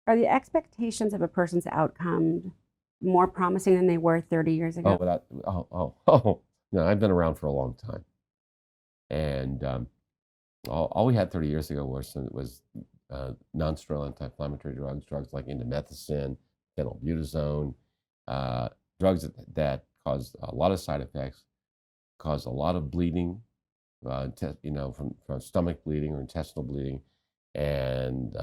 Are the expectations of a person's outcome more promising than they were 30 years Oh, ago? no, I've been around for a long time. And all we had 30 years ago was non-steroidal anti-inflammatory drugs like indomethacin, phenylbutazone, uh, drugs that cause a lot of side effects, cause a lot of bleeding, from stomach bleeding or intestinal bleeding, and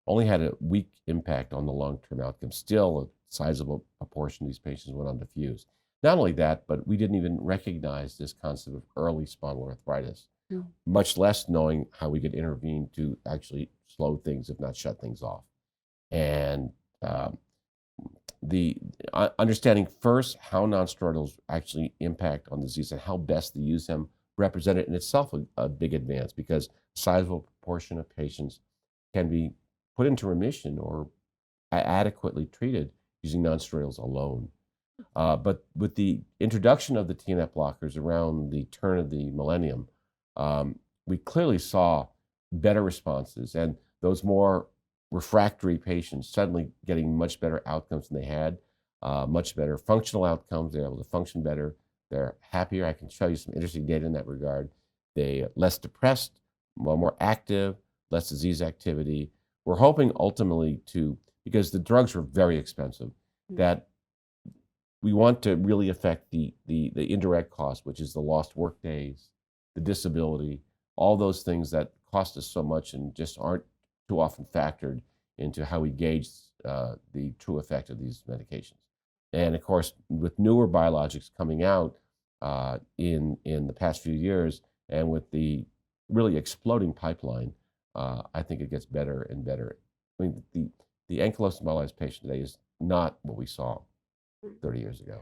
only had a weak impact on the long-term outcome. Still, a sizable proportion of these patients went on diffuse. Not only that, but we didn't even recognize this concept of early spondyloarthritis, Mm. much less knowing how we could intervene to actually slow things, if not shut things off. And um, the understanding first how nonsteroidals actually impact on disease and how best to use them represented in itself a big advance because a sizable proportion of patients can be put into remission or adequately treated using nonsteroidals alone. But with the introduction of the TNF blockers around the turn of the millennium, we clearly saw better responses, and those more refractory patients suddenly getting much better outcomes than they had, much better functional outcomes. They're able to function better. They're happier. I can show you some interesting data in that regard. They less depressed, more active, less disease activity. We're hoping ultimately to, because the drugs were very expensive, Mm. that we want to really affect the indirect cost, which is the lost work days, the disability, all those things that cost us so much and just aren't too often factored into how we gauge the true effect of these medications. And of course, with newer biologics coming out in the past few years, and with the really exploding pipeline, I think it gets better and better. I mean, the ankylosing spondylitis patient today is not what we saw 30 years ago.